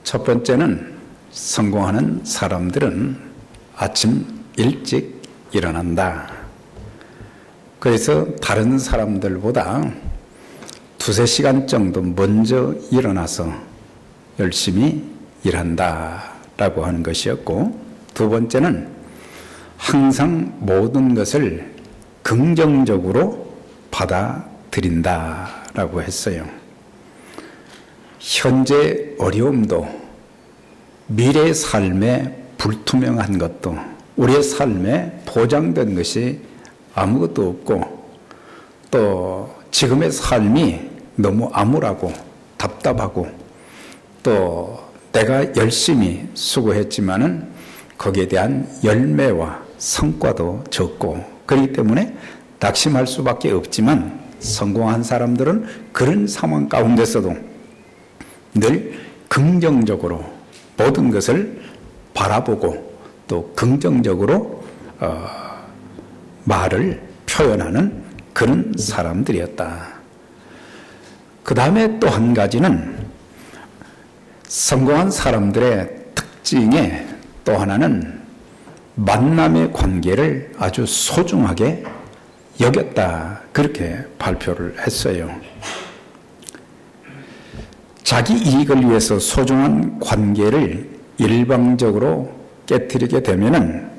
첫 번째는 성공하는 사람들은 아침 일찍 일어난다. 그래서 다른 사람들보다 두세 시간 정도 먼저 일어나서 열심히 일한다라고 하는 것이었고, 두 번째는 항상 모든 것을 긍정적으로 받아들인다라고 했어요. 현재 어려움도, 미래의 삶에 불투명한 것도, 우리의 삶에 보장된 것이 아무것도 없고, 또 지금의 삶이 너무 암울하고 답답하고, 또 내가 열심히 수고했지만은 거기에 대한 열매와 성과도 적고, 그렇기 때문에 낙심할 수밖에 없지만, 성공한 사람들은 그런 상황 가운데서도 늘 긍정적으로 모든 것을 바라보고 또 긍정적으로 말을 표현하는 그런 사람들이었다. 그 다음에 또 한 가지는, 성공한 사람들의 특징의 또 하나는 만남의 관계를 아주 소중하게 여겼다. 그렇게 발표를 했어요. 자기 이익을 위해서 소중한 관계를 일방적으로 깨뜨리게 되면은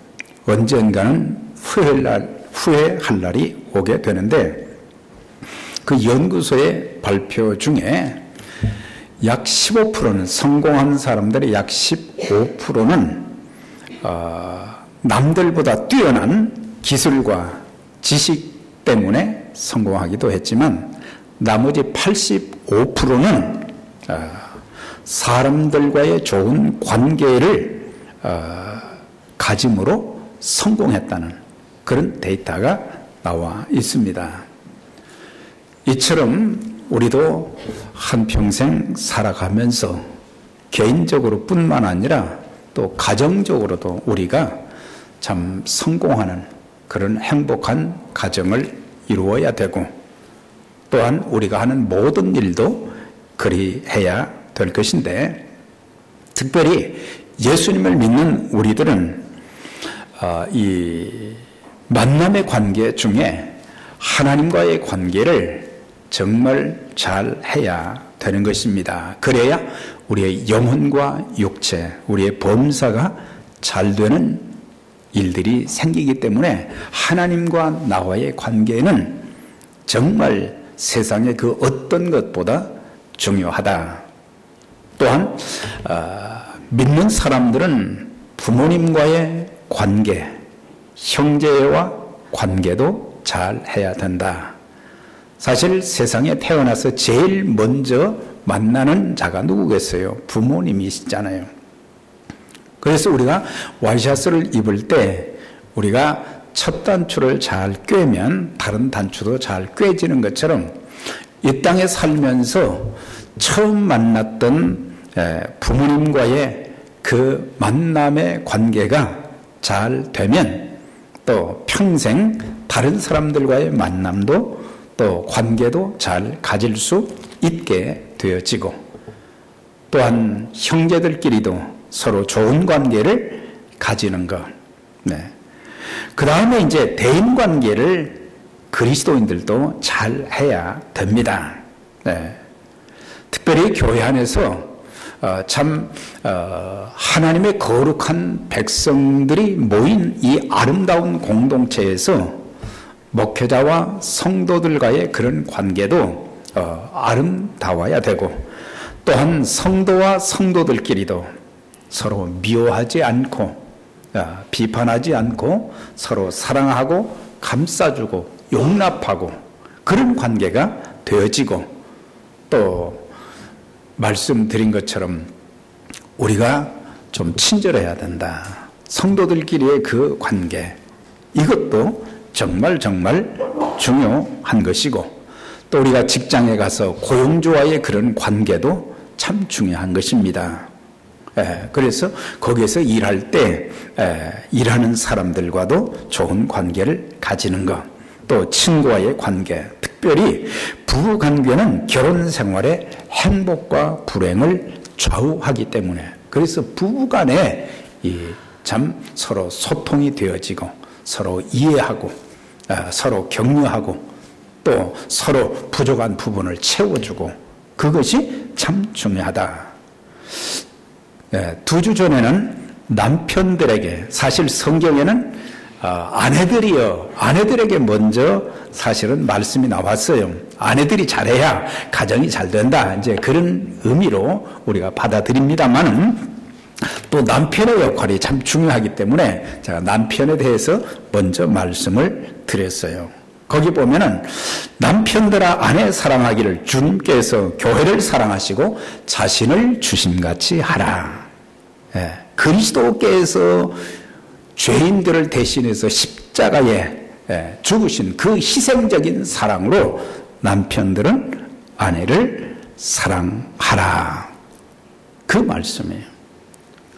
언젠가는 후회할 날이 오게 되는데, 그 연구소의 발표 중에 약 15%는, 성공한 사람들의 약 15%는 남들보다 뛰어난 기술과 지식 때문에 성공하기도 했지만, 나머지 85%는 사람들과의 좋은 관계를 가짐으로 성공했다는 그런 데이터가 나와 있습니다. 이처럼 우리도 한평생 살아가면서 개인적으로 뿐만 아니라 또 가정적으로도 우리가 참 성공하는 그런 행복한 가정을 이루어야 되고, 또한 우리가 하는 모든 일도 그리해야 될 것인데, 특별히 예수님을 믿는 우리들은 이 만남의 관계 중에 하나님과의 관계를 정말 잘 해야 되는 것입니다. 그래야 우리의 영혼과 육체, 우리의 범사가 잘 되는 일들이 생기기 때문에 하나님과 나와의 관계는 정말 세상의 그 어떤 것보다 중요하다. 또한 믿는 사람들은 부모님과의 관계, 형제와 관계도 잘 해야 된다. 사실 세상에 태어나서 제일 먼저 만나는 자가 누구겠어요? 부모님이시잖아요. 그래서 우리가 와이셔츠를 입을 때 우리가 첫 단추를 잘 꿰면 다른 단추도 잘 꿰지는 것처럼, 이 땅에 살면서 처음 만났던 부모님과의 그 만남의 관계가 잘 되면 또 평생 다른 사람들과의 만남도 또 관계도 잘 가질 수 있게 되어지고, 또한 형제들끼리도 서로 좋은 관계를 가지는 것. 그 다음에 이제 대인관계를 그리스도인들도 잘 해야 됩니다. 특별히 교회 안에서 하나님의 거룩한 백성들이 모인 이 아름다운 공동체에서 목회자와 성도들과의 그런 관계도 아름다워야 되고, 또한 성도와 성도들끼리도 서로 미워하지 않고 비판하지 않고 서로 사랑하고 감싸주고 용납하고 그런 관계가 되어지고, 또 말씀드린 것처럼 우리가 좀 친절해야 된다. 성도들끼리의 그 관계, 이것도 정말 중요한 것이고, 또 우리가 직장에 가서 고용주와의 그런 관계도 참 중요한 것입니다. 그래서 거기에서 일할 때 일하는 사람들과도 좋은 관계를 가지는 것, 또 친구와의 관계, 특별히 부부 관계는 결혼 생활의 행복과 불행을 좌우하기 때문에, 그래서 부부간에 참 서로 소통이 되어지고 서로 이해하고 서로 격려하고 또 서로 부족한 부분을 채워주고, 그것이 참 중요하다. 2주 전에는 남편들에게, 사실 성경에는 아내들에게 먼저 사실은 말씀이 나왔어요. 아내들이 잘해야 가정이 잘 된다, 이제 그런 의미로 우리가 받아들입니다만은, 또 남편의 역할이 참 중요하기 때문에 제가 남편에 대해서 먼저 말씀을 드렸어요. 거기 보면은 남편들아 아내 사랑하기를 주님께서 교회를 사랑하시고 자신을 주심같이 하라. 그리스도께서 죄인들을 대신해서 십자가에 죽으신 그 희생적인 사랑으로 남편들은 아내를 사랑하라, 그 말씀이에요.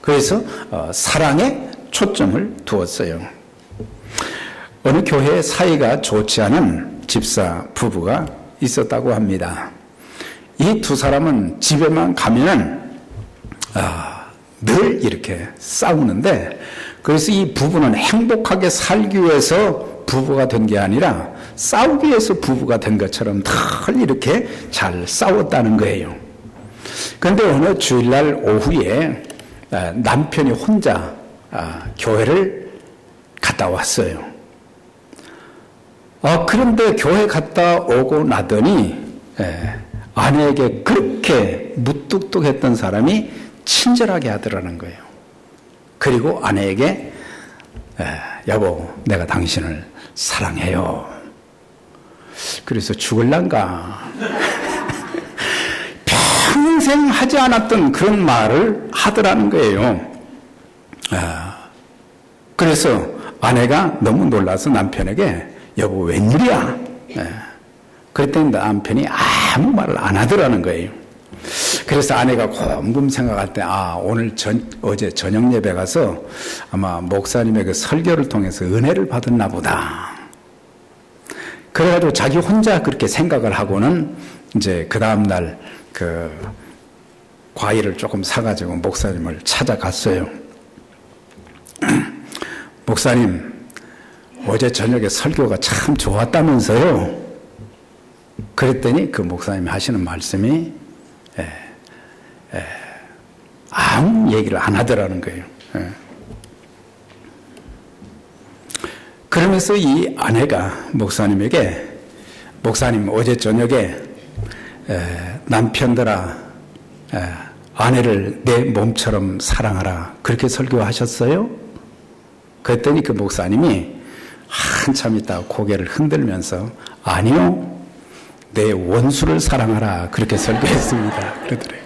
그래서 사랑에 초점을 두었어요. 어느 교회에 사이가 좋지 않은 집사 부부가 있었다고 합니다. 이 두 사람은 집에만 가면은 늘 이렇게 싸우는데, 그래서 이 부부는 행복하게 살기 위해서 부부가 된 게 아니라 싸우기 위해서 부부가 된 것처럼 늘 이렇게 잘 싸웠다는 거예요. 그런데 어느 주일날 오후에 남편이 혼자 교회를 갔다 왔어요. 그런데 교회 갔다 오고 나더니 아내에게 그렇게 무뚝뚝했던 사람이 친절하게 하더라는 거예요. 그리고 아내에게 여보, 내가 당신을 사랑해요. 그래서 죽을란가 평생 하지 않았던 그런 말을 하더라는 거예요. 그래서 아내가 너무 놀라서 남편에게 여보 웬일이야? 그랬더니 남편이 아무 말을 안 하더라는 거예요. 그래서 아내가 곰곰 생각할 때 어제 저녁 예배 가서 아마 목사님의 그 설교를 통해서 은혜를 받았나 보다. 그래가지고 자기 혼자 그렇게 생각을 하고는 이제 그 다음날 그 과일을 조금 사가지고 목사님을 찾아갔어요. 목사님, 어제 저녁에 설교가 참 좋았다면서요? 그랬더니 그 목사님이 하시는 말씀이 아무 얘기를 안 하더라는 거예요. 그러면서 이 아내가 목사님에게, 목사님 어제 저녁에 남편들아 아내를 내 몸처럼 사랑하라 그렇게 설교하셨어요? 그랬더니 그 목사님이 한참 있다가 고개를 흔들면서 아니요, 내 원수를 사랑하라 그렇게 설교했습니다 그러더래요.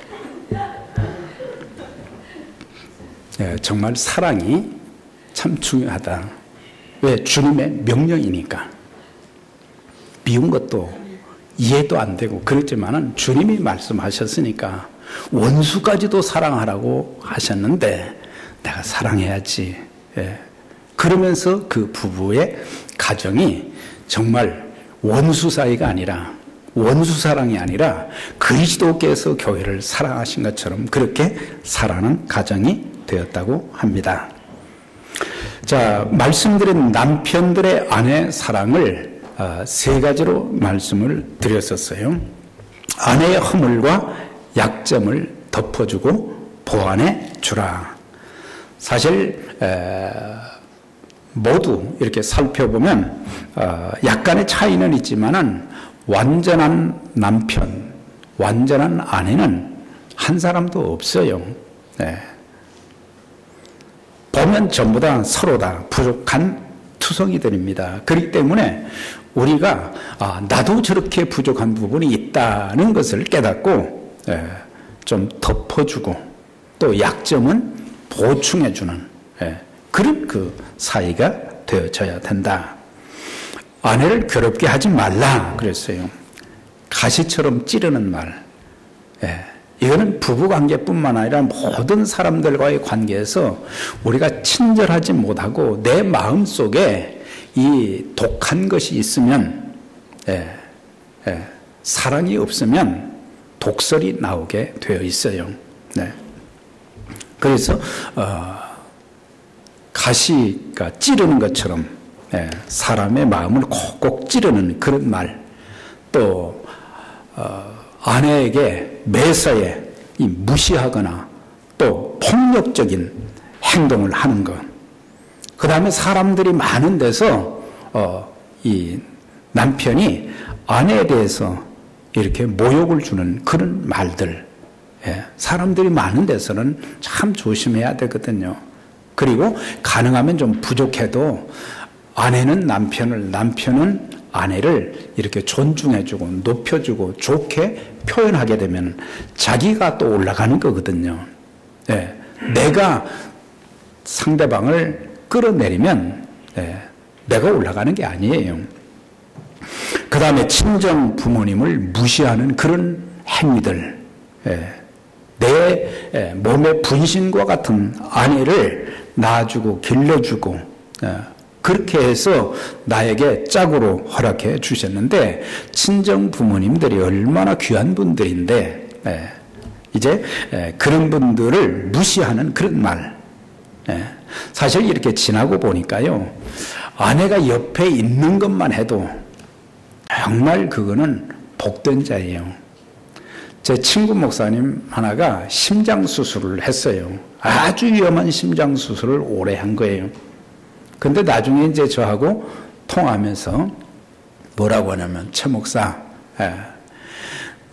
정말 사랑이 참 중요하다. 왜? 주님의 명령이니까. 미운 것도 이해도 안 되고 그렇지만은 주님이 말씀하셨으니까 원수까지도 사랑하라고 하셨는데 내가 사랑해야지. 그러면서 그 부부의 가정이 정말 원수 사이가 아니라, 원수 사랑이 아니라 그리스도께서 교회를 사랑하신 것처럼 그렇게 살아가는 가정이 되었다고 합니다. 자, 말씀드린 남편들의 아내 사랑을 세 가지로 말씀을 드렸었어요. 아내의 허물과 약점을 덮어주고 보완해 주라. 사실 모두 이렇게 살펴보면 약간의 차이는 있지만은 완전한 남편, 완전한 아내는 한 사람도 없어요. 보면 전부 다 서로 다 부족한 투성이들입니다. 그렇기 때문에 우리가 나도 저렇게 부족한 부분이 있다는 것을 깨닫고 좀 덮어주고 또 약점은 보충해주는 그런 그 사이가 되어져야 된다. 아내를 괴롭게 하지 말라 그랬어요. 가시처럼 찌르는 말. 이거는 부부관계뿐만 아니라 모든 사람들과의 관계에서 우리가 친절하지 못하고 내 마음속에 이 독한 것이 있으면, 사랑이 없으면 독설이 나오게 되어 있어요. 네. 그래서 가시가 찌르는 것처럼 사람의 마음을 콕콕 찌르는 그런 말, 또 아내에게 매사에 무시하거나 또 폭력적인 행동을 하는 것, 그 다음에 사람들이 많은 데서 이 남편이 아내에 대해서 이렇게 모욕을 주는 그런 말들, 사람들이 많은 데서는 참 조심해야 되거든요. 그리고 가능하면 좀 부족해도 아내는 남편을, 남편은 아내를 이렇게 존중해주고 높여주고 좋게 표현하게 되면 자기가 또 올라가는 거거든요. 내가 상대방을 끌어내리면 내가 올라가는 게 아니에요. 그 다음에 친정 부모님을 무시하는 그런 행위들, 내 몸의 분신과 같은 아내를 낳아주고 길러주고 그렇게 해서 나에게 짝으로 허락해 주셨는데, 친정 부모님들이 얼마나 귀한 분들인데 이제 그런 분들을 무시하는 그런 말, 사실 이렇게 지나고 보니까요, 아내가 옆에 있는 것만 해도 정말 그거는 복된 자예요. 제 친구 목사님 하나가 심장 수술을 했어요. 아주 위험한 심장 수술을 오래 한 거예요. 근데 나중에 이제 저하고 통화하면서 뭐라고 하냐면, 최 목사,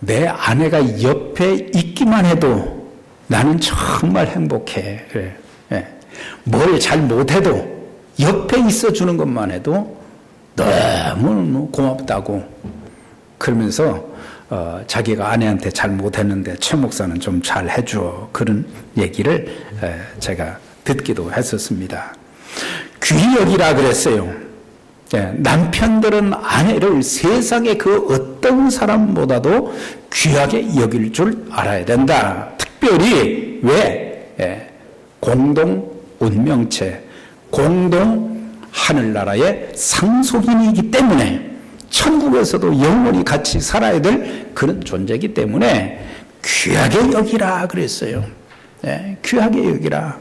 내 아내가 옆에 있기만 해도 나는 정말 행복해. 그래. 뭘 잘 못해도 옆에 있어주는 것만 해도 너무 고맙다고. 그러면서 자기가 아내한테 잘 못했는데 최 목사는 좀 잘 해줘, 그런 얘기를 제가 듣기도 했었습니다. 귀히 여기라 그랬어요. 남편들은 아내를 세상의 그 어떤 사람보다도 귀하게 여길 줄 알아야 된다. 특별히 왜? 공동 운명체, 공동 하늘나라의 상속인이기 때문에, 천국에서도 영원히 같이 살아야 될 그런 존재이기 때문에 귀하게 여기라 그랬어요. 귀하게 여기라.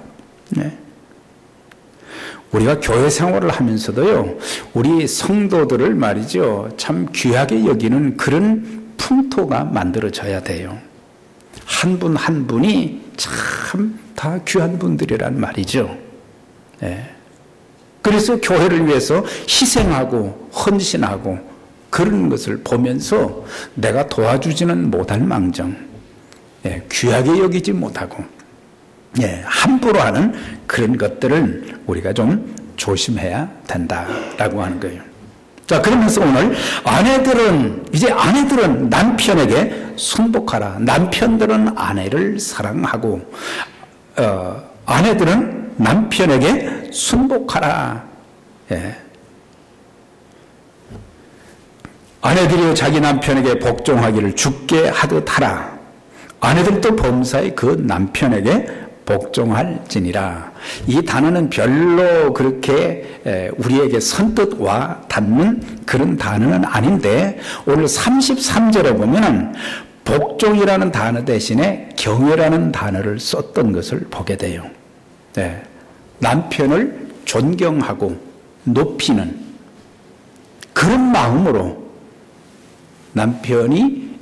우리가 교회 생활을 하면서도요, 우리 성도들을 말이죠, 참 귀하게 여기는 그런 풍토가 만들어져야 돼요. 한 분 한 분이 참 다 귀한 분들이란 말이죠. 그래서 교회를 위해서 희생하고 헌신하고 그런 것을 보면서 내가 도와주지는 못할 망정, 귀하게 여기지 못하고 함부로 하는 그런 것들은 우리가 좀 조심해야 된다라고 하는 거예요. 자, 그러면서 오늘 아내들은 남편에게 순복하라. 남편들은 아내를 사랑하고 아내들은 남편에게 순복하라. 아내들이 자기 남편에게 복종하기를 주께 하듯 하라. 아내들도 범사에 그 남편에게 복종할지니라. 이 단어는 별로 그렇게 우리에게 선뜻 와 닿는 그런 단어는 아닌데, 오늘 33절에 보면은 복종이라는 단어 대신에 경외라는 단어를 썼던 것을 보게 돼요. 남편을 존경하고 높이는 그런 마음으로 남편이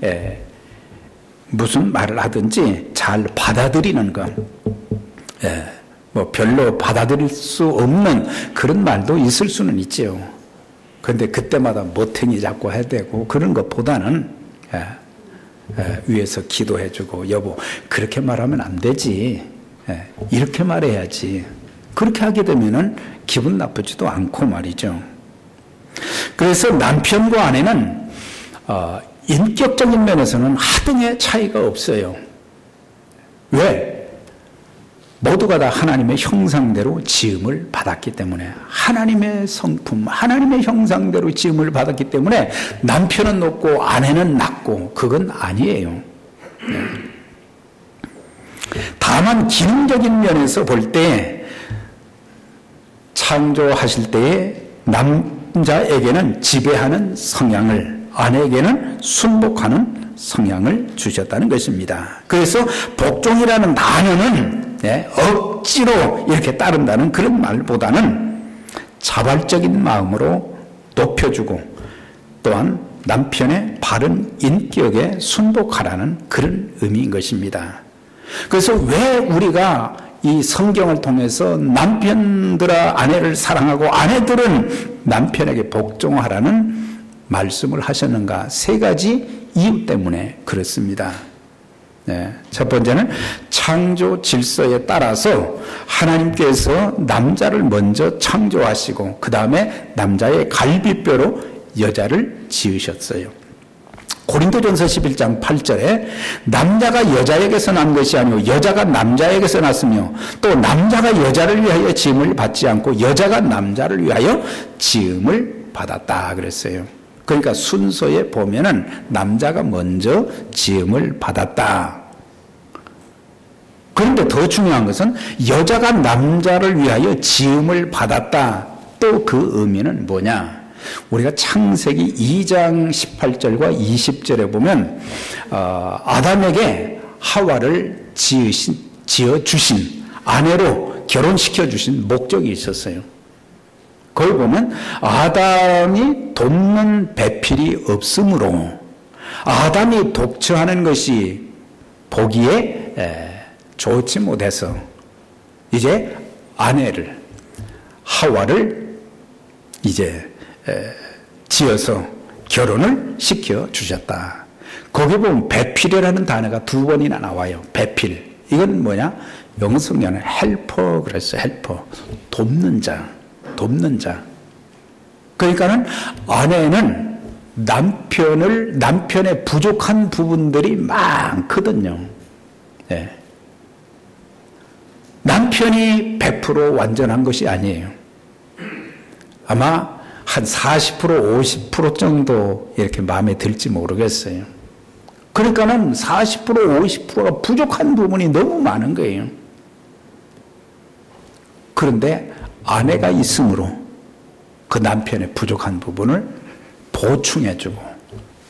무슨 말을 하든지 잘 받아들이는 것, 뭐 별로 받아들일 수 없는 그런 말도 있을 수는 있지요. 그런데 그때마다 멋탱이 잡고 해야 되고 그런 것보다는 위에서 기도해주고, 여보 그렇게 말하면 안 되지, 이렇게 말해야지. 그렇게 하게 되면은 기분 나쁘지도 않고 말이죠. 그래서 남편과 아내는 인격적인 면에서는 하등의 차이가 없어요. 왜? 모두가 다 하나님의 형상대로 지음을 받았기 때문에, 하나님의 성품, 하나님의 형상대로 지음을 받았기 때문에 남편은 높고 아내는 낮고 그건 아니에요. 다만 기능적인 면에서 볼 때, 창조하실 때에 남자에게는 지배하는 성향을, 아내에게는 순복하는 성향을 주셨다는 것입니다. 그래서 복종이라는 단어는 억지로 이렇게 따른다는 그런 말보다는 자발적인 마음으로 높여주고 또한 남편의 바른 인격에 순복하라는 그런 의미인 것입니다. 그래서 왜 우리가 이 성경을 통해서 남편들아 아내를 사랑하고 아내들은 남편에게 복종하라는 말씀을 하셨는가? 세 가지 이유 때문에 그렇습니다. 첫 번째는 창조 질서에 따라서 하나님께서 남자를 먼저 창조하시고 그 다음에 남자의 갈비뼈로 여자를 지으셨어요. 고린도전서 11장 8절에 남자가 여자에게서 난 것이 아니고 여자가 남자에게서 났으며 또 남자가 여자를 위하여 지음을 받지 않고 여자가 남자를 위하여 지음을 받았다 그랬어요. 그러니까 순서에 보면은 남자가 먼저 지음을 받았다. 그런데 더 중요한 것은 여자가 남자를 위하여 지음을 받았다. 또 그 의미는 뭐냐? 우리가 창세기 2장 18절과 20절에 보면 아담에게 하와를 지어주신 아내로 결혼시켜주신 목적이 있었어요. 거기 보면 아담이 돕는 배필이 없으므로 아담이 독처하는 것이 보기에 좋지 못해서 이제 아내를 하와를 이제 지어서 결혼을 시켜주셨다. 거기 보면 배필이라는 단어가 2번이나 나와요. 배필. 이건 뭐냐? 영성에는 헬퍼 그랬어요. 헬퍼. 돕는 자. 돕는 자. 그러니까는 아내는 남편의 부족한 부분들이 많거든요. 남편이 100% 완전한 것이 아니에요. 아마 한 40%, 50% 정도 이렇게 마음에 들지 모르겠어요. 그러니까는 40%, 50%가 부족한 부분이 너무 많은 거예요. 그런데 아내가 있으므로 그 남편의 부족한 부분을 보충해주고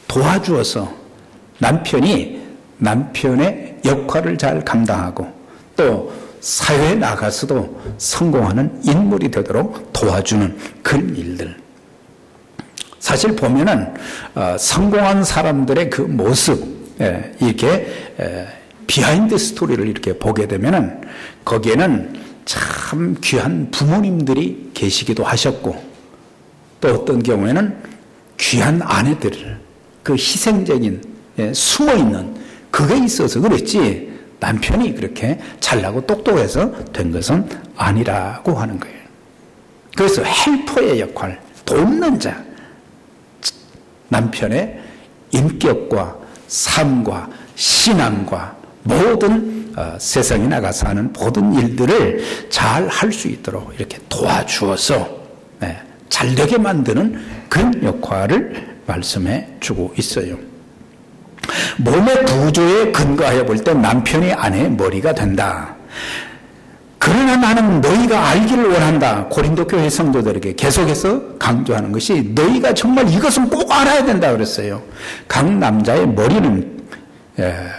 도와주어서 남편이 남편의 역할을 잘 감당하고 또 사회에 나가서도 성공하는 인물이 되도록 도와주는 그런 일들. 사실 보면은 성공한 사람들의 그 모습 이렇게 비하인드 스토리를 이렇게 보게 되면은 거기에는 참 귀한 부모님들이 계시기도 하셨고 또 어떤 경우에는 귀한 아내들 그 희생적인 숨어있는 그게 있어서 그랬지 남편이 그렇게 잘나고 똑똑해서 된 것은 아니라고 하는 거예요. 그래서 헬퍼의 역할, 돕는 자, 남편의 인격과 삶과 신앙과 모든 세상에 나가서 하는 모든 일들을 잘 할 수 있도록 이렇게 도와주어서 잘되게 만드는 그런 역할을 말씀해 주고 있어요. 몸의 구조에 근거하여 볼 때 남편이 아내의 머리가 된다. 그러나 나는 너희가 알기를 원한다. 고린도 교회 성도들에게 계속해서 강조하는 것이 너희가 정말 이것은 꼭 알아야 된다 그랬어요. 각 남자의 머리는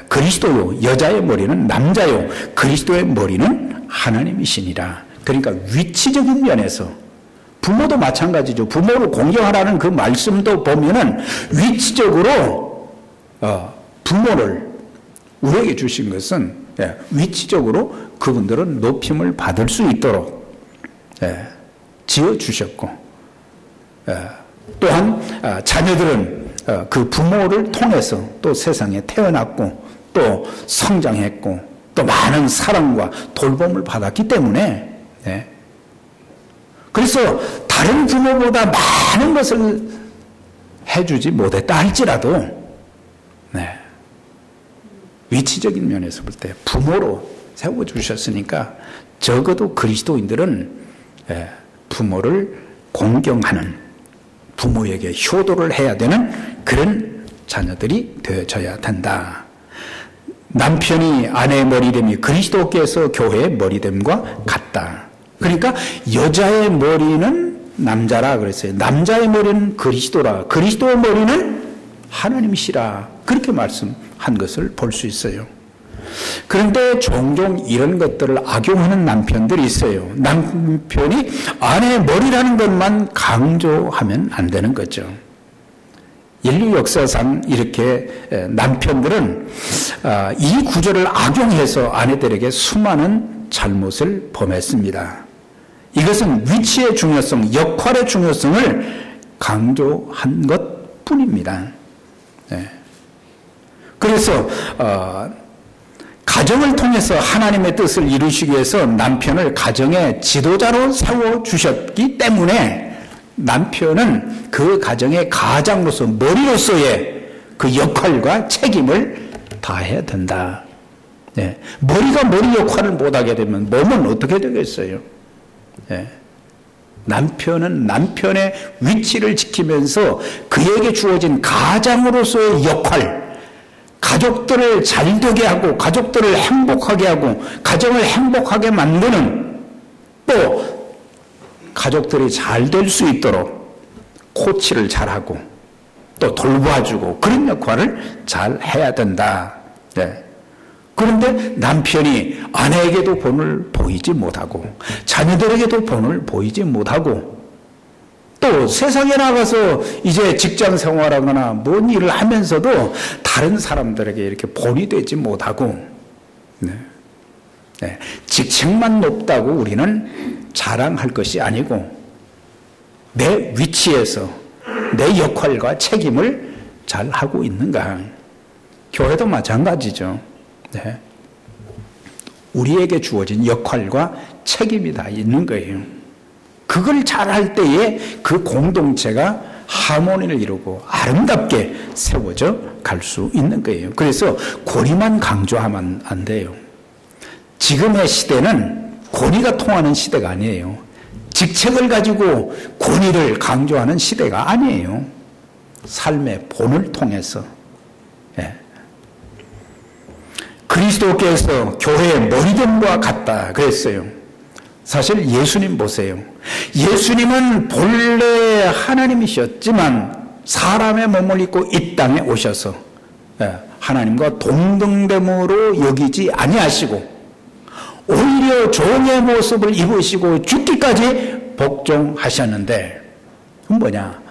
그리스도요, 여자의 머리는 남자요, 그리스도의 머리는 하나님이시니라. 그러니까 위치적인 면에서 부모도 마찬가지죠. 부모를 공경하라는 그 말씀도 보면은 위치적으로 부모를 우리에게 주신 것은 위치적으로 그분들은 높임을 받을 수 있도록 지어주셨고 또한 자녀들은 그 부모를 통해서 또 세상에 태어났고 또 성장했고 또 많은 사랑과 돌봄을 받았기 때문에 그래서 다른 부모보다 많은 것을 해주지 못했다 할지라도 위치적인 면에서 볼 때 부모로 세워주셨으니까 적어도 그리스도인들은 부모를 공경하는 부모에게 효도를 해야 되는 그런 자녀들이 되어져야 된다. 남편이 아내의 머리됨이 그리스도께서 교회의 머리됨과 같다. 그러니까 여자의 머리는 남자라 그랬어요. 남자의 머리는 그리스도라. 그리스도의 머리는 하나님이시라 그렇게 말씀한 것을 볼 수 있어요. 그런데 종종 이런 것들을 악용하는 남편들이 있어요. 남편이 아내의 머리라는 것만 강조하면 안 되는 거죠. 인류 역사상 이렇게 남편들은 이 구조를 악용해서 아내들에게 수많은 잘못을 범했습니다. 이것은 위치의 중요성, 역할의 중요성을 강조한 것 뿐입니다. 그래서 가정을 통해서 하나님의 뜻을 이루시기 위해서 남편을 가정의 지도자로 세워주셨기 때문에 남편은 그 가정의 가장으로서 머리로서의 그 역할과 책임을 다해야 된다. 머리가 머리 역할을 못하게 되면 몸은 어떻게 되겠어요? 남편은 남편의 위치를 지키면서 그에게 주어진 가장으로서의 역할, 가족들을 잘되게 하고 가족들을 행복하게 하고 가정을 행복하게 만드는, 또 가족들이 잘 될 수 있도록 코치를 잘하고 또 돌봐주고 그런 역할을 잘 해야 된다. 그런데 남편이 아내에게도 본을 보이지 못하고 자녀들에게도 본을 보이지 못하고 또 세상에 나가서 이제 직장 생활하거나 뭔 일을 하면서도 다른 사람들에게 이렇게 본이 되지 못하고 직책만 높다고 우리는 자랑할 것이 아니고 내 위치에서 내 역할과 책임을 잘 하고 있는가. 교회도 마찬가지죠. 우리에게 주어진 역할과 책임이 다 있는 거예요. 그걸 잘할 때에 그 공동체가 하모니를 이루고 아름답게 세워져 갈 수 있는 거예요. 그래서 권위만 강조하면 안 돼요. 지금의 시대는 권위가 통하는 시대가 아니에요. 직책을 가지고 권위를 강조하는 시대가 아니에요. 삶의 본을 통해서. 그리스도께서 교회의 머리됨과 같다 그랬어요. 사실 예수님 보세요. 예수님은 본래 하나님이셨지만 사람의 몸을 입고 이 땅에 오셔서 하나님과 동등됨으로 여기지 아니하시고 오히려 종의 모습을 입으시고 죽기까지 복종하셨는데, 그건 뭐냐?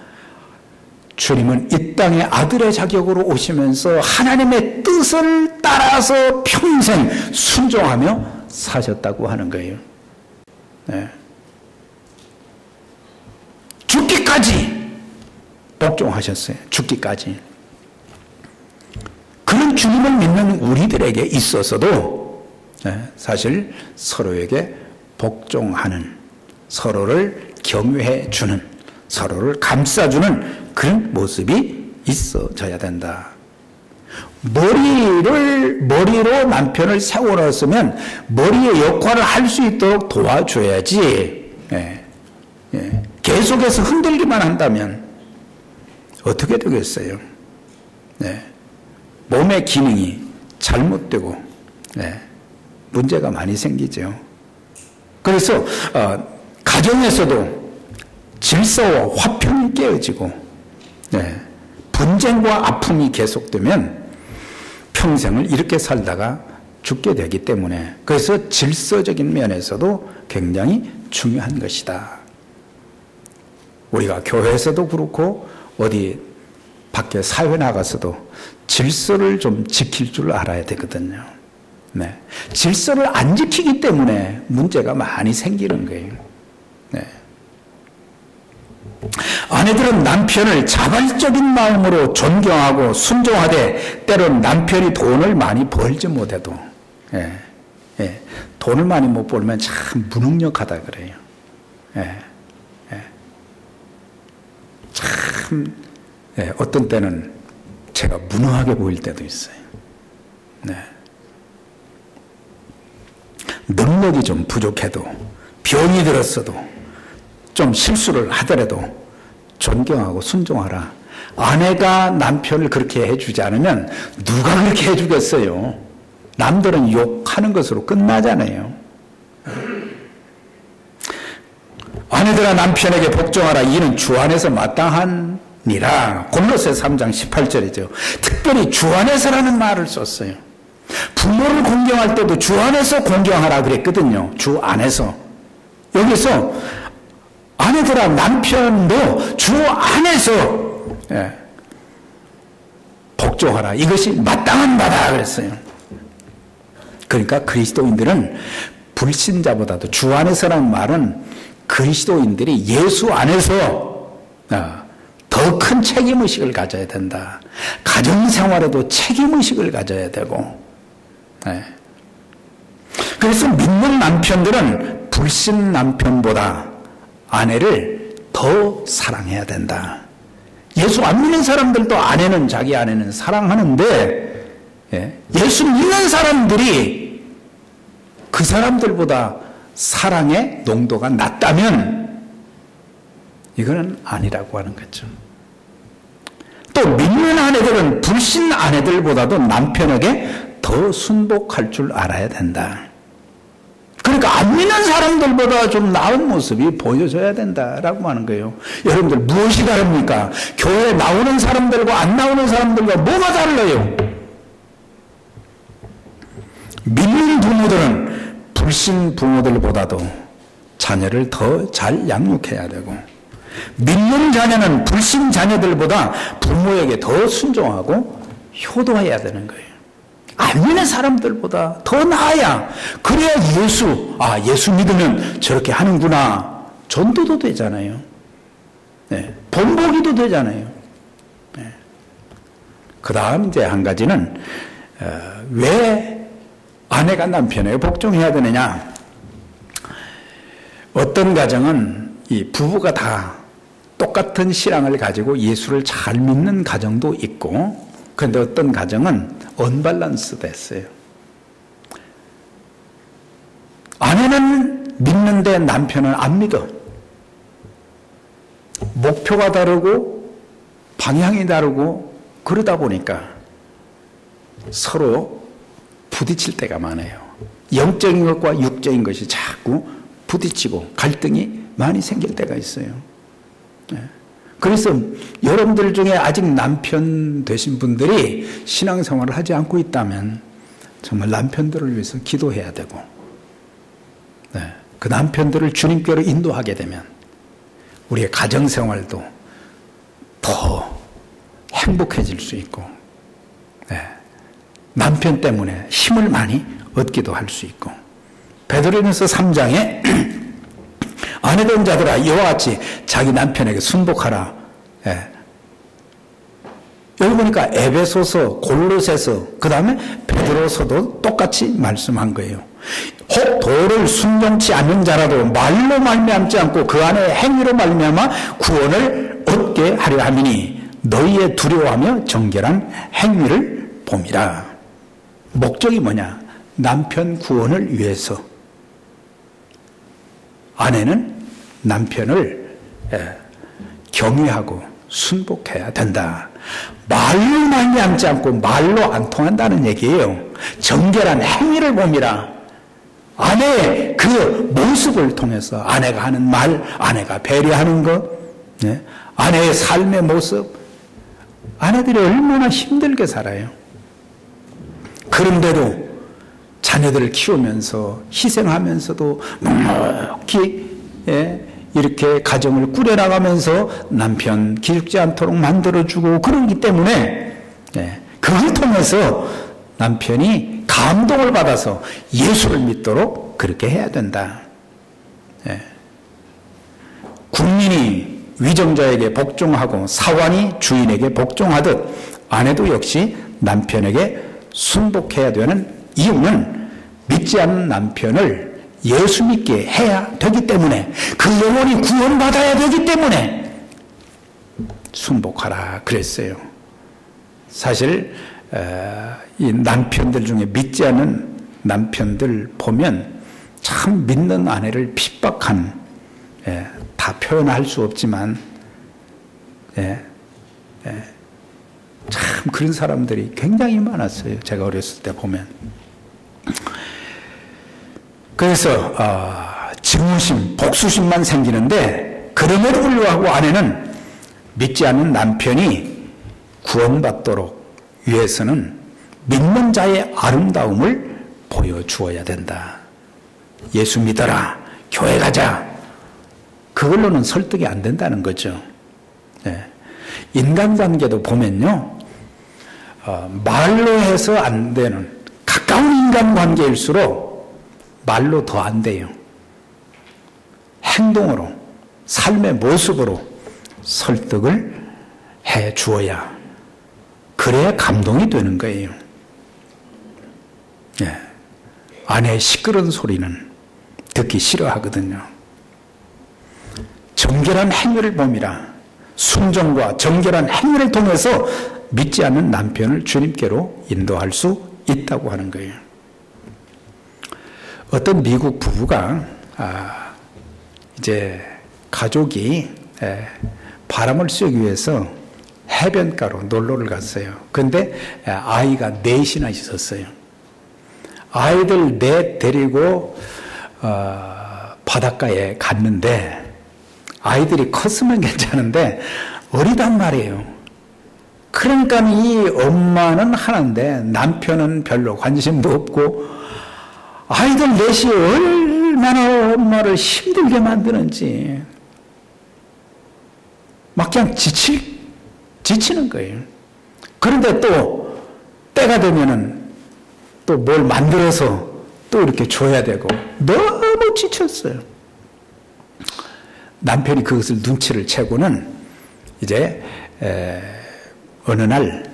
주님은 이 땅에 아들의 자격으로 오시면서 하나님의 뜻을 따라서 평생 순종하며 사셨다고 하는 거예요. 죽기까지 복종하셨어요. 죽기까지. 그런 주님을 믿는 우리들에게 있어서도 사실 서로에게 복종하는, 서로를 경외해 주는, 서로를 감싸주는 그런 모습이 있어져야 된다. 머리로 남편을 세워놨으면 머리의 역할을 할 수 있도록 도와줘야지. 계속해서 흔들기만 한다면 어떻게 되겠어요? 몸의 기능이 잘못되고 문제가 많이 생기죠. 그래서 가정에서도 질서와 화평이 깨어지고 분쟁과 아픔이 계속되면 평생을 이렇게 살다가 죽게 되기 때문에, 그래서 질서적인 면에서도 굉장히 중요한 것이다. 우리가 교회에서도 그렇고 어디 밖에 사회 나가서도 질서를 좀 지킬 줄 알아야 되거든요. 질서를 안 지키기 때문에 문제가 많이 생기는 거예요. 아내들은 남편을 자발적인 마음으로 존경하고 순종하되 때론 남편이 돈을 많이 벌지 못해도 돈을 많이 못 벌면 참 무능력하다 그래요. 참 어떤 때는 제가 무능하게 보일 때도 있어요. 능력이 좀 부족해도, 병이 들었어도, 좀 실수를 하더라도 존경하고 순종하라. 아내가 남편을 그렇게 해주지 않으면 누가 그렇게 해주겠어요? 남들은 욕하는 것으로 끝나잖아요. 아내들아 남편에게 복종하라. 이는 주 안에서 마땅한 골로새 3장 18절이죠. 특별히 주 안에서라는 말을 썼어요. 부모를 공경할 때도 주 안에서 공경하라 그랬거든요. 주 안에서. 여기서 아내들아 남편도 주 안에서 복종하라. 이것이 마땅한 바다 그랬어요. 그러니까 그리스도인들은 불신자보다도 주 안에서라는 말은 그리스도인들이 예수 안에서 더 큰 책임의식을 가져야 된다. 가정생활에도 책임의식을 가져야 되고. 그래서 믿는 남편들은 불신 남편보다 아내를 더 사랑해야 된다. 예수 안 믿는 사람들도 자기 아내는 사랑하는데 예수 믿는 사람들이 그 사람들보다 사랑의 농도가 낮다면 이거는 아니라고 하는 거죠. 또 믿는 아내들은 불신 아내들보다도 남편에게 더 순복할 줄 알아야 된다. 그러니까 안 믿는 사람들보다 좀 나은 모습이 보여줘야 된다라고 하는 거예요. 여러분들 무엇이 다릅니까? 교회에 나오는 사람들과 안 나오는 사람들과 뭐가 달라요? 믿는 부모들은 불신 부모들보다도 자녀를 더 잘 양육해야 되고, 믿는 자녀는 불신 자녀들보다 부모에게 더 순종하고 효도해야 되는 거예요. 안 믿는 사람들보다 더 나아야, 그래야 예수 믿으면 저렇게 하는구나. 전도도 되잖아요. 본보기도 되잖아요. 그 다음 이제 한 가지는, 왜 아내가 남편에게 복종해야 되느냐. 어떤 가정은 이 부부가 다 똑같은 신앙을 가지고 예수를 잘 믿는 가정도 있고, 그런데 어떤 가정은 언밸런스 됐어요. 아내는 믿는데 남편은 안 믿어. 목표가 다르고 방향이 다르고 그러다 보니까 서로 부딪힐 때가 많아요. 영적인 것과 육적인 것이 자꾸 부딪히고 갈등이 많이 생길 때가 있어요. 그래서 여러분들 중에 아직 남편 되신 분들이 신앙생활을 하지 않고 있다면 정말 남편들을 위해서 기도해야 되고, 그 남편들을 주님께로 인도하게 되면 우리의 가정생활도 더 행복해질 수 있고, 남편 때문에 힘을 많이 얻기도 할 수 있고. 베드로전서 3장에 아내된 자들아 이와 같이 자기 남편에게 순복하라. 여기 보니까 에베소서, 골로새서, 그 다음에 베드로서도 똑같이 말씀한 거예요. 혹 도를 순종치 않는 자라도 말로 말미암지 않고 그 안에 행위로 말미암아 구원을 얻게 하려 함이니 너희의 두려워하며 정결한 행위를 봄이라. 목적이 뭐냐? 남편 구원을 위해서. 아내는 남편을 경외하고 순복해야 된다. 말로 말미암지 않고 말로 안 통한다는 얘기예요. 정결한 행위를 봄이라. 아내의 그 모습을 통해서 아내가 하는 말, 아내가 배려하는 것, 아내의 삶의 모습, 아내들이 얼마나 힘들게 살아요. 그런데도 자녀들을 키우면서 희생하면서도 묵묵히 이렇게 가정을 꾸려나가면서 남편 기죽지 않도록 만들어주고 그러기 때문에 그걸 통해서 남편이 감동을 받아서 예수를 믿도록 그렇게 해야 된다. 국민이 위정자에게 복종하고 사환이 주인에게 복종하듯 아내도 역시 남편에게 순복해야 되는 이유는 믿지 않는 남편을 예수 믿게 해야 되기 때문에, 그 영혼이 구원받아야 되기 때문에 순복하라 그랬어요. 사실 이 남편들 중에 믿지 않는 남편들 보면 참 믿는 아내를 핍박한, 다 표현할 수 없지만 참 그런 사람들이 굉장히 많았어요. 제가 어렸을 때 보면. 그래서 증오심, 복수심만 생기는데, 그럼에도 불구하고 아내는 믿지 않는 남편이 구원받도록 위해서는 믿는 자의 아름다움을 보여주어야 된다. 예수 믿어라, 교회 가자, 그걸로는 설득이 안 된다는 거죠. 네. 인간관계도 보면요, 말로 해서 안 되는 가까운 인간관계일수록 말로 더 안 돼요. 행동으로, 삶의 모습으로 설득을 해 주어야, 그래야 감동이 되는 거예요. 예. 아내의 시끄러운 소리는 듣기 싫어하거든요. 정결한 행위를 봄이라, 순종과 정결한 행위를 통해서 믿지 않는 남편을 주님께로 인도할 수 있다고 하는 거예요. 어떤 미국 부부가 이제 가족이 바람을 쐬기 위해서 해변가로 놀러를 갔어요. 그런데 아이가 넷이나 있었어요. 아이들 넷 데리고 바닷가에 갔는데 아이들이 컸으면 괜찮은데 어리단 말이에요. 그러니까 이 엄마는 하는데 남편은 별로 관심도 없고, 아이들 넷이 얼마나 엄마를 힘들게 만드는지 막 그냥 지치는 거예요. 그런데 또 때가 되면은 또 뭘 만들어서 또 이렇게 줘야 되고, 너무 지쳤어요. 남편이 그것을 눈치를 채고는 이제 어느 날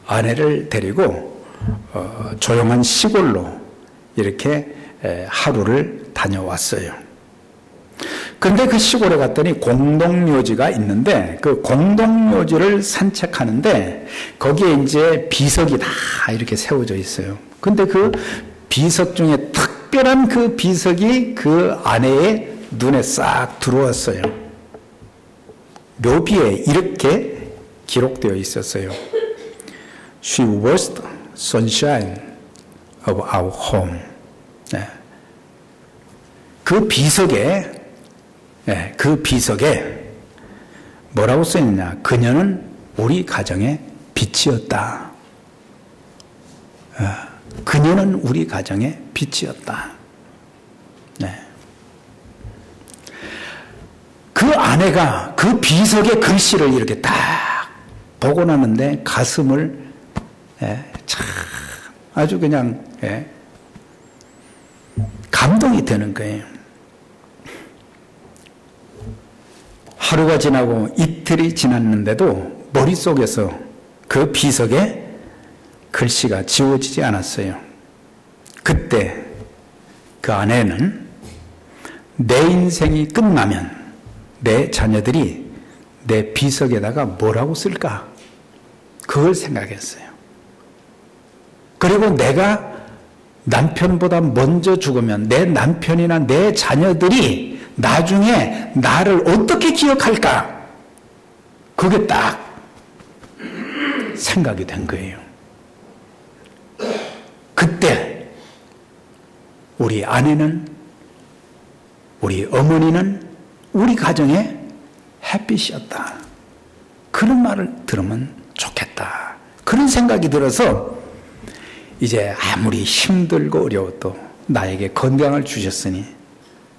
아내를 데리고 조용한 시골로 이렇게 하루를 다녀왔어요. 그런데 그 시골에 갔더니 공동묘지가 있는데, 그 공동묘지를 산책하는데 거기에 이제 비석이 다 이렇게 세워져 있어요. 근데 그 비석 중에 특별한 그 비석이 그 아내의 눈에 싹 들어왔어요. 묘비에 이렇게 기록되어 있었어요. She was the sunshine of our home. 네. 그 비석에 뭐라고 써있느냐? 그녀는 우리 가정의 빛이었다. 그녀는 우리 가정의 빛이었다. 네. 그 아내가 그 비석의 글씨를 이렇게 딱 보고 나는데 가슴을 참 아주 그냥 감동이 되는 거예요. 하루가 지나고 이틀이 지났는데도 머릿속에서 그 비석에 글씨가 지워지지 않았어요. 그때 그 아내는 내 인생이 끝나면 내 자녀들이 내 비석에다가 뭐라고 쓸까? 그걸 생각했어요. 그리고 내가 남편보다 먼저 죽으면 내 남편이나 내 자녀들이 나중에 나를 어떻게 기억할까? 그게 딱 생각이 된 거예요. 그때 우리 아내는, 우리 어머니는 우리 가정의 햇빛이었다. 그런 말을 들으면 좋겠다. 그런 생각이 들어서 이제 아무리 힘들고 어려워도 나에게 건강을 주셨으니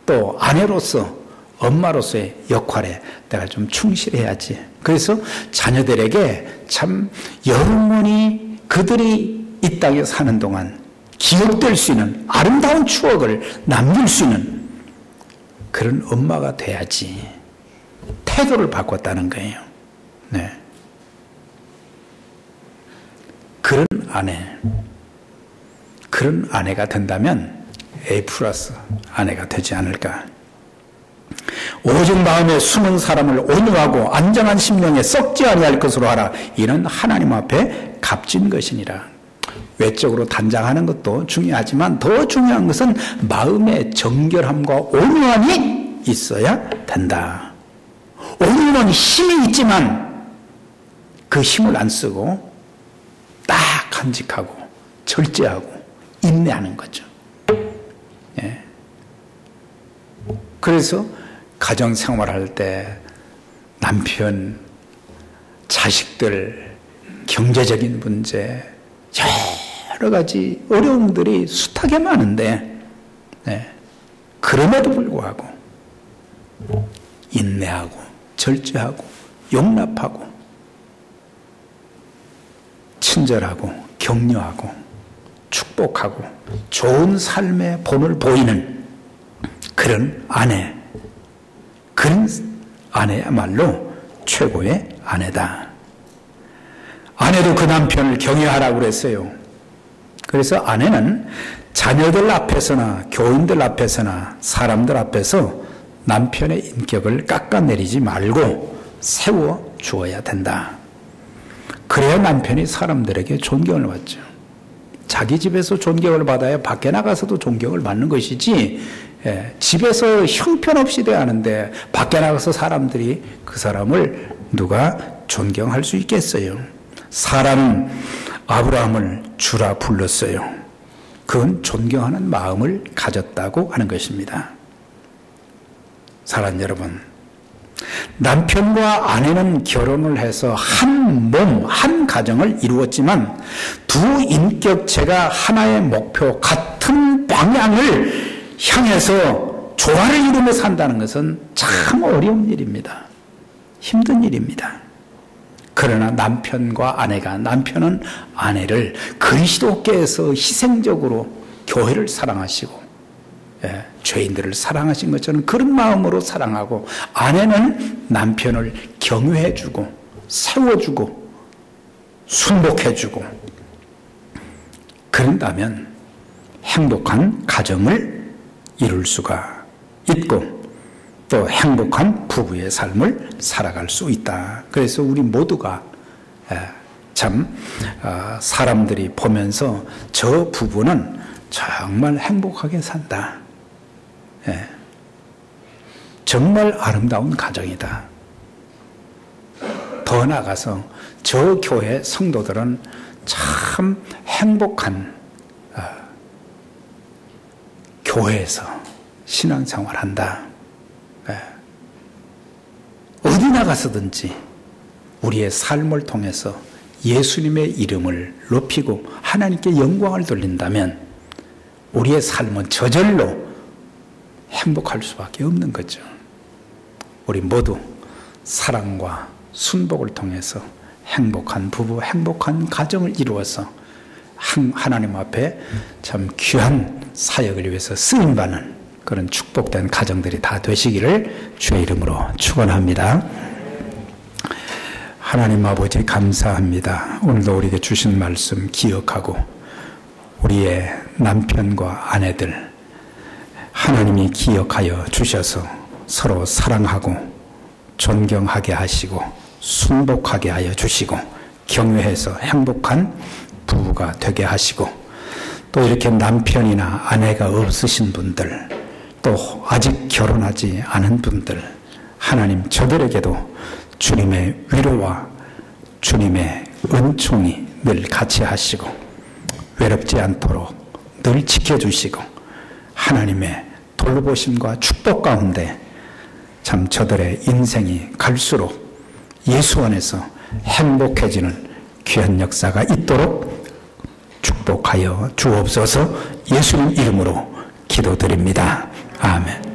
또 아내로서, 엄마로서의 역할에 내가 좀 충실해야지. 그래서 자녀들에게 참 영원히 그들이 이 땅에 사는 동안 기억될 수 있는 아름다운 추억을 남길 수 있는 그런 엄마가 돼야지. 태도를 바꿨다는 거예요. 네. 그런 아내가 된다면 A+ 아내가 되지 않을까. 오직 마음에 숨은 사람을 온유하고 안정한 심령에 썩지 아니할 것으로 하라. 이는 하나님 앞에 값진 것이니라. 외적으로 단장하는 것도 중요하지만 더 중요한 것은 마음의 정결함과 온유함이 있어야 된다. 온유는 힘이 있지만 그 힘을 안 쓰고 딱 간직하고 절제하고 인내하는 거죠. 예. 그래서 가정생활할 때 남편 자식들, 경제적인 문제, 여러 가지 어려움들이 숱하게 많은데, 그럼에도 불구하고 인내하고 절제하고 용납하고 친절하고 격려하고 축복하고 좋은 삶의 본을 보이는 그런 아내, 그런 아내야말로 최고의 아내다. 아내도 그 남편을 경외하라고 그랬어요. 그래서 아내는 자녀들 앞에서나 교인들 앞에서나 사람들 앞에서 남편의 인격을 깎아내리지 말고 세워 주어야 된다. 그래야 남편이 사람들에게 존경을 받죠. 자기 집에서 존경을 받아야 밖에 나가서도 존경을 받는 것이지, 집에서 형편없이 대하는데 밖에 나가서 사람들이 그 사람을 누가 존경할 수 있겠어요? 사람은 아브라함을 주라 불렀어요. 그건 존경하는 마음을 가졌다고 하는 것입니다. 사랑하는 여러분, 남편과 아내는 결혼을 해서 한 몸, 한 가정을 이루었지만 두 인격체가 하나의 목표, 같은 방향을 향해서 조화를 이루며 산다는 것은 참 어려운 일입니다. 힘든 일입니다. 그러나 남편과 아내가, 남편은 아내를 그리스도께서 희생적으로 교회를 사랑하시고 죄인들을 사랑하신 것처럼 그런 마음으로 사랑하고, 아내는 남편을 경외해주고 세워주고 순복해주고, 그런다면 행복한 가정을 이룰 수가 있고 또 행복한 부부의 삶을 살아갈 수 있다. 그래서 우리 모두가 참 사람들이 보면서 저 부부는 정말 행복하게 산다, 정말 아름다운 가정이다, 더 나아가서 저 교회 성도들은 참 행복한 교회에서 신앙생활한다, 어디 나가서든지 우리의 삶을 통해서 예수님의 이름을 높이고 하나님께 영광을 돌린다면 우리의 삶은 저절로 행복할 수밖에 없는 거죠. 우리 모두 사랑과 순복을 통해서 행복한 부부, 행복한 가정을 이루어서 하나님 앞에 참 귀한 사역을 위해서 쓰임받는 그런 축복된 가정들이 다 되시기를 주의 이름으로 축원합니다. 하나님 아버지 감사합니다. 오늘도 우리에게 주신 말씀 기억하고 우리의 남편과 아내들 하나님이 기억하여 주셔서 서로 사랑하고 존경하게 하시고 순복하게 하여 주시고 경외해서 행복한 부부가 되게 하시고, 또 이렇게 남편이나 아내가 없으신 분들, 또 아직 결혼하지 않은 분들, 하나님 저들에게도 주님의 위로와 주님의 은총이 늘 같이 하시고 외롭지 않도록 늘 지켜주시고 하나님의 돌보심과 축복 가운데 참 저들의 인생이 갈수록 예수 안에서 행복해지는 귀한 역사가 있도록 축복하여 주옵소서. 예수님 이름으로 기도드립니다. 아멘.